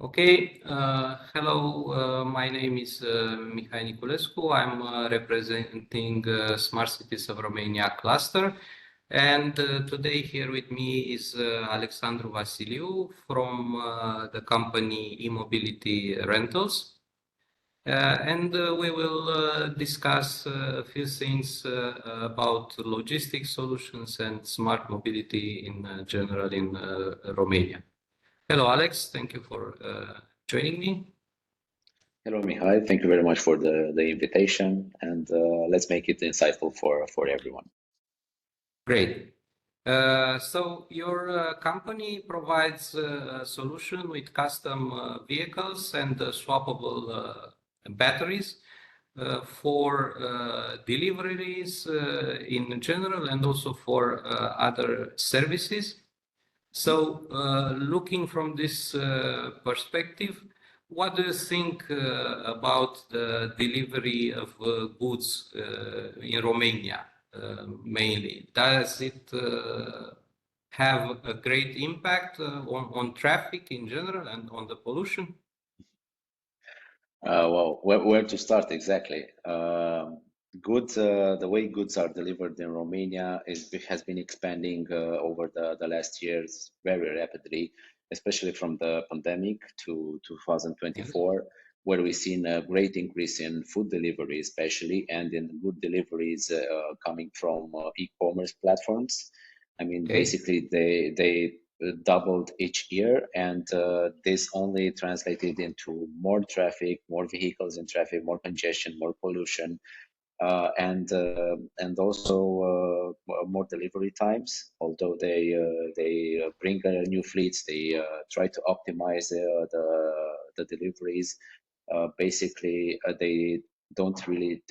Okay, hello, my name is Mihai Niculescu. I'm representing Smart Cities of Romania cluster. And today here with me is Alex Vasiliu from the company Emobility Rentals. And we will discuss a few things about logistics solutions and smart mobility in general in Romania. Hello, Alex. Thank you for joining me. Hello, Mihai. Thank you very much for the invitation, and let's make it insightful for everyone. Great. So your company provides a solution with custom vehicles and swappable batteries for deliveries in general and also for other services. So looking from this perspective, what do you think about the delivery of goods in Romania mainly? Does it have a great impact on traffic in general and on the pollution? Well, where to start exactly? The way goods are delivered in Romania has been expanding over the last years very rapidly, especially from the pandemic to Yes. 2024, where we've seen a great increase in food delivery, especially, and in good deliveries coming from e-commerce platforms. I mean, Okay. basically, they doubled each year, and this only translated into more traffic, more vehicles in traffic, more congestion, more pollution, and also more delivery times. Although they bring new fleets, they try to optimize the deliveries. They don't really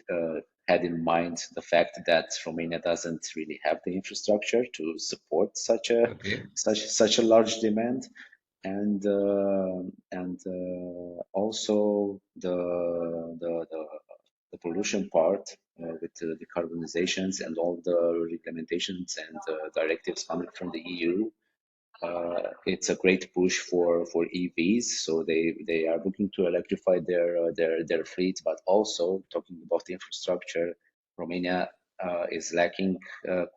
had in mind the fact that Romania doesn't really have the infrastructure to support Okay. such a large demand, and also the pollution part with the decarbonizations and all the regulations and directives coming from the EU. It's a great push for EVs, so they are looking to electrify their fleets, but also talking about the infrastructure. Romania is lacking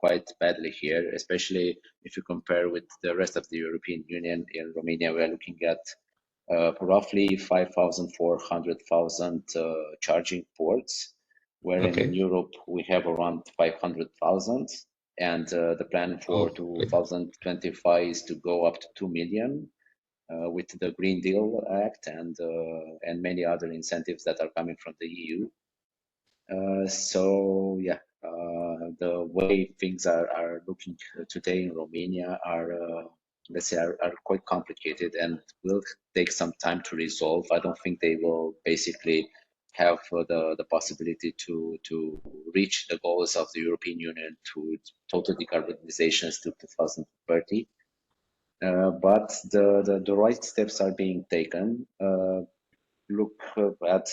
quite badly here, especially if you compare with the rest of the European Union. In Romania, we are looking at roughly 5,400,000 charging ports, wherein in Okay. Europe we have around 500,000. And the plan for Oh, okay. 2025 is to go up to 2 million with the Green Deal Act and many other incentives that are coming from the EU. So yeah, the way things are looking today in Romania are, let's say, are quite complicated and will take some time to resolve. I don't think they will basically have the possibility to reach the goals of the European Union to total decarbonizations to 2030. But the right steps are being taken. Look at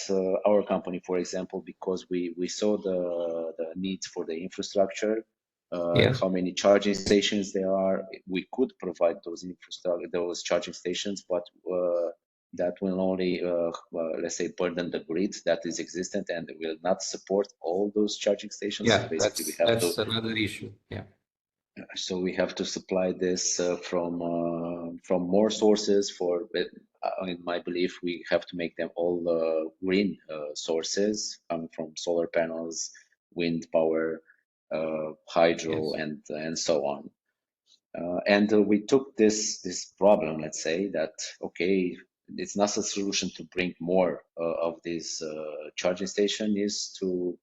our company, for example, because we saw the needs for the infrastructure, Yes. how many charging stations there are. We could provide those charging stations, but that will only, let's say, burden the grid that is existent and will not support all those charging stations. So Yeah, basically, that's another issue. Yeah. we have to supply this from more sources. In my belief, we have to make them all green sources coming from solar panels, wind power, hydro, Yes. and so on. And we took this problem, let's say, that okay, it's not a solution to bring more of these charging station, is to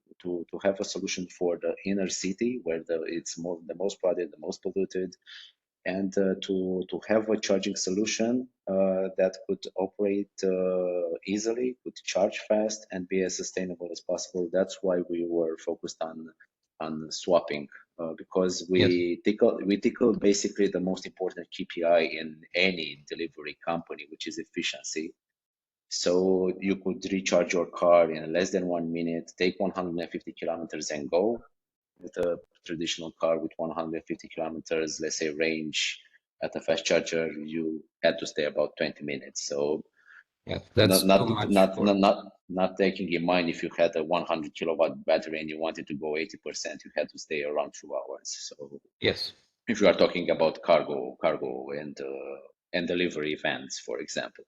have a solution for the inner city where it's the most crowded, the most polluted, and to have a charging solution that could operate easily, could charge fast, and be as sustainable as possible. That's why we were focused on swapping, because Yes. we tickle basically the most important KPI in any delivery company, which is efficiency. So you could recharge your car in less than 1 minute, take 150 kilometers and go. With a traditional car with 150 kilometers, let's say, range at a fast charger, you had to stay about 20 minutes. So Yeah, that's too much for. Not taking in mind if you had a 100 kilowatt battery and you wanted to go 80%, you had to stay around 2 hours. So Yes. if you are talking about cargo and delivery vans, for example.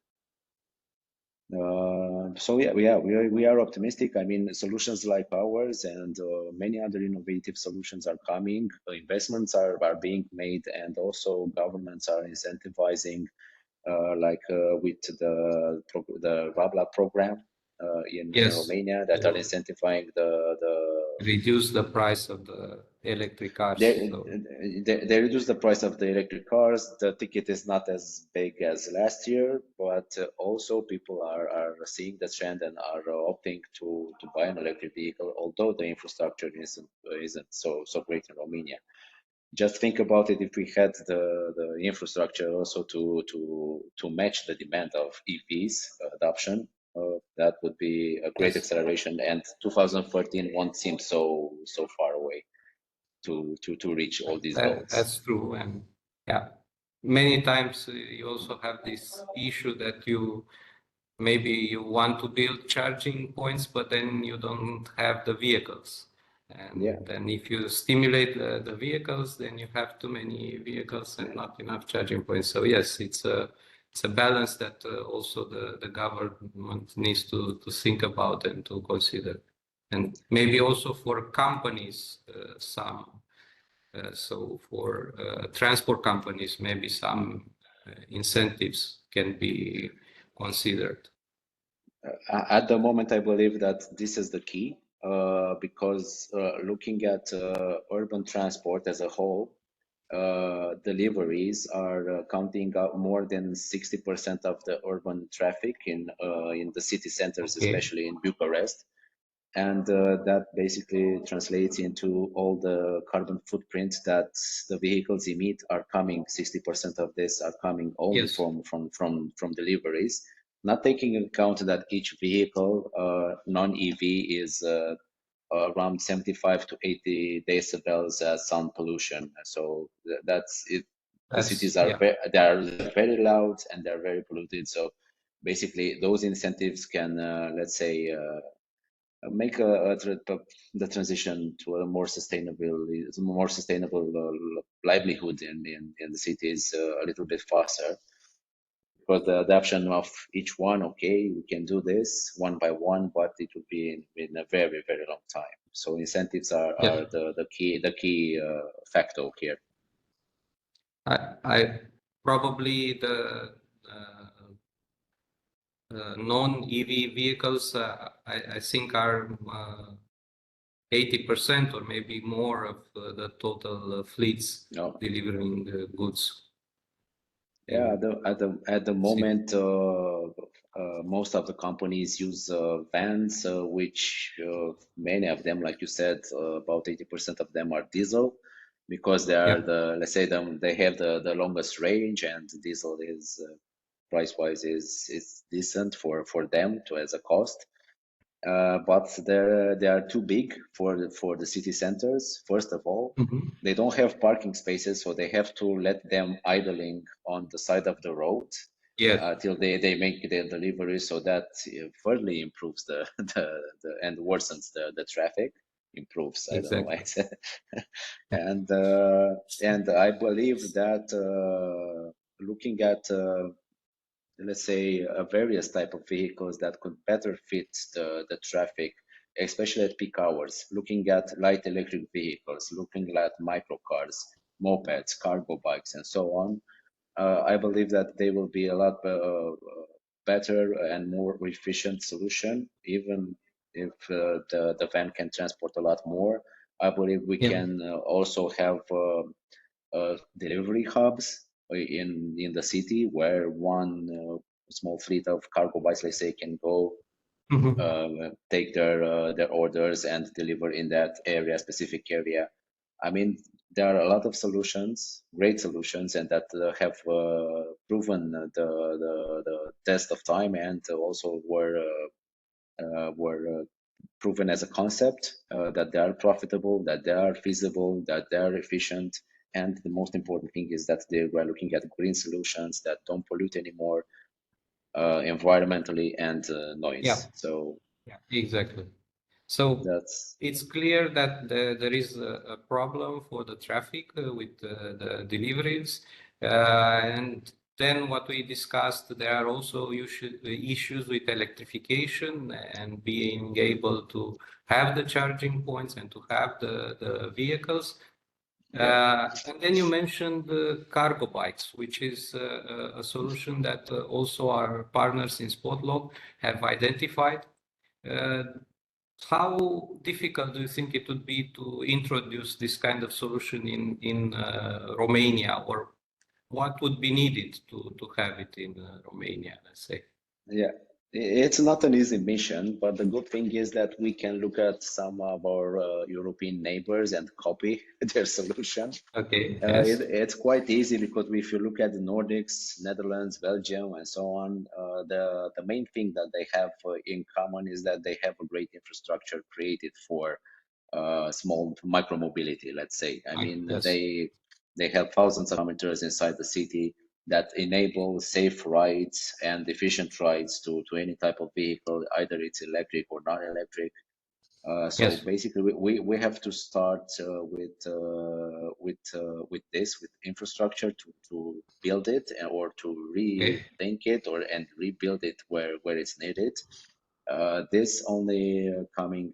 So yeah, we are optimistic. I mean, solutions like ours and many other innovative solutions are coming. Investments are being made, and also governments are incentivizing, with the Rabla program in Yes. Romania, that are incentivizing the Reduce the price of the electric cars. they, So they reduce the price of the electric cars. The ticket is not as big as last year, but also people are seeing the trend and are opting to buy an electric vehicle, although the infrastructure isn't so great in Romania. Just think about it, if we had the infrastructure also to match the demand of EVs adoption, that would be a great yes, acceleration, and 2014 won't seem so far away to reach all these goals. that's true. And yeah, many times you also have this issue that maybe you want to build charging points, but then you don't have the vehicles. Yeah, And then if you stimulate the vehicles, then you have too many vehicles and not enough charging points. So yes, it's a balance that also the government needs to think about and to consider. And maybe also for companies, so for transport companies, maybe some incentives can be considered. at the moment, I believe that this is the key, because looking at urban transport as a whole, deliveries are counting out more than 60% of the urban traffic in the city centers, Okay. especially in Bucharest. And that basically translates into all the carbon footprint that the vehicles emit are coming. 60% of this are coming only Yes, from deliveries, not taking into account that each vehicle, non-EV, is around 75 to 80 decibels sound pollution. So that's it. The cities are yeah, they are very loud and they're very polluted. So basically, those incentives can, let's say, make the transition to a more sustainable livelihood in the cities a little bit faster, because the adoption of each one, okay, we can do this one by one, but it would be in a very long time. So incentives yeah. are the key factor here. I probably the non-EV vehicles, I think are 80% or maybe more of the total fleets No, delivering goods yeah, in at the city. moment, most of the companies use vans, which many of them, like you said, about 80% of them are diesel, because they are Yeah. let's say they have the longest range, and diesel is price wise is decent for them to as a cost. But they are too big for the city centers. First of all, Mhm. they don't have parking spaces, so they have to let them idling on the side of the road Yes, till they make their delivery. So that further improves the and worsens the traffic. Improves, I don't know why I exactly. said. And I believe that looking at let's say various type of vehicles that could better fit the traffic, especially at peak hours, looking at light electric vehicles, looking at microcars, mopeds, cargo bikes, and so on. I believe that they will be a lot better and more efficient solution, even if the van can transport a lot more. I believe we Yeah. can also have delivery hubs in the city, where one small fleet of cargo bikes, let's say, can go Mhm. take their orders and deliver in that area, specific area. I mean, there are a lot of solutions, great solutions, and that have proven the test of time, and also were proven as a concept, that they are profitable, that they are feasible, that they are efficient. And the most important thing is that they were looking at green solutions that don't pollute anymore. environmentally and noise. Yeah. So Yeah, exactly. So that's it's clear that there is a problem for the traffic with the deliveries. And then what we discussed, there are also issues with electrification and being able to have the charging points and to have the vehicles. And then you mentioned cargo bikes, which is a solution that also our partners in SPOTLOG have identified. Uh, how difficult do you think it would be to introduce this kind of solution in Romania, or what would be needed to have it in Romania, let's say? Yeah, it's not an easy mission, but the good thing is that we can look at some of our European neighbors and copy their solution. Okay, yes, It's quite easy because if you look at the Nordics, Netherlands, Belgium, and so on, the main thing that they have in common is that they have a great infrastructure created for small micro mobility. Let's say, I mean, yes, they have thousands of kilometers inside the city that enable safe rides and efficient rides to any type of vehicle, either it's electric or non-electric. So yes, basically, we have to start with this with infrastructure to build it or to okay, rethink it or and rebuild it where it's needed. This only coming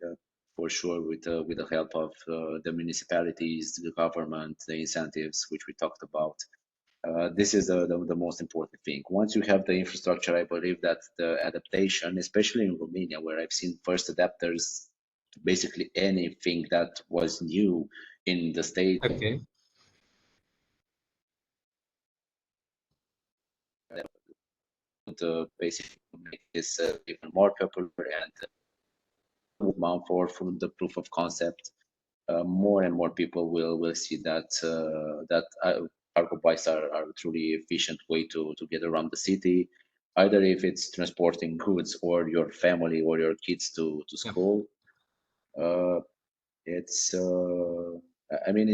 for sure with the help of the municipalities, the government, the incentives which we talked about. This is the most important thing. Once you have the infrastructure, I believe that the adaptation, especially in Romania, where I've seen first adapters to basically anything that was new in the state, okay, basically make this even more popular and mount forward from the proof of concept. More and more people will see that cargo bikes are a truly efficient way to get around the city, either if it's transporting goods or your family or your kids to yeah, school. Uh, it's I mean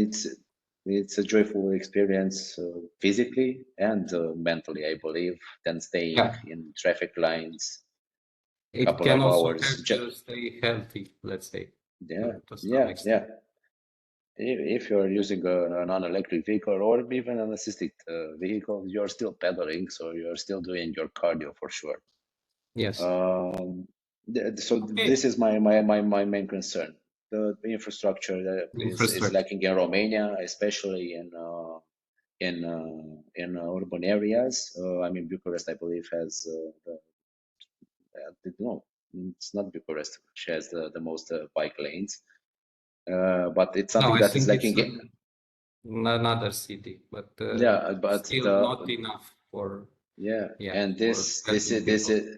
it's a joyful experience physically and mentally, I believe, than staying yeah. in traffic lines It couple can of also hours. help you stay healthy, let's say, Yeah, to some yeah, extent. yeah. If you're using a non-electric vehicle or even an assisted vehicle, you're still pedaling, so you're still doing your cardio for sure. Yes. So Okay. this is my main concern. The infrastructure that is Infrastructure. lacking in Romania, especially in urban areas. I mean, Bucharest, I believe, has no, it's not Bucharest, which has the most bike lanes. But it's No, something I that is think it's lacking. another city, but Yeah, but still not enough for, yeah, yeah, and for helping people.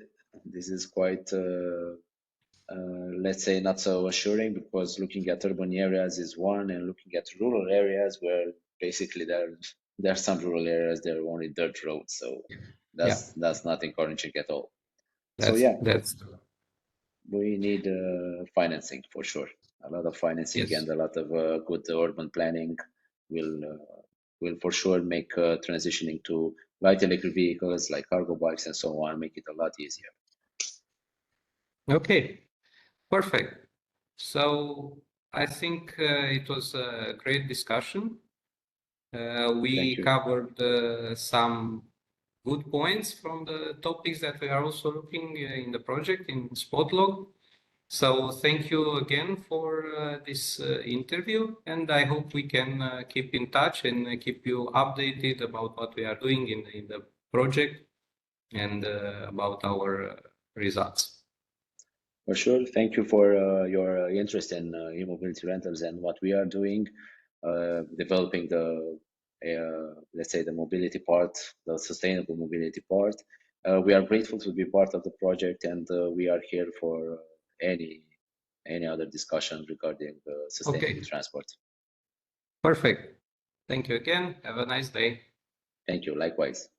this is quite let's say not so assuring because looking at urban areas is one, and looking at rural areas where basically there are some rural areas there are only dirt roads, so Yeah, that's not encouraging at all. So that's yeah, that's we need financing for sure. A lot of financing yes. and a lot of good urban planning will for sure make transitioning to light electric vehicles like cargo bikes and so on make it a lot easier. Okay, perfect. So I think it was a great discussion. Thank We you. covered some good points from the topics that we are also looking in the project in SPOTLOG. So thank you again for this interview, and I hope we can keep in touch and keep you updated about what we are doing in the project and about our results. For sure. Thank you for your interest in Emobility Rentals and what we are doing, developing the, let's say, the mobility part, the sustainable mobility part. We are grateful to be part of the project, and we are here for any other discussion regarding sustainable Okay, transport. perfect. Thank you again. Have a nice day. Thank you. Likewise.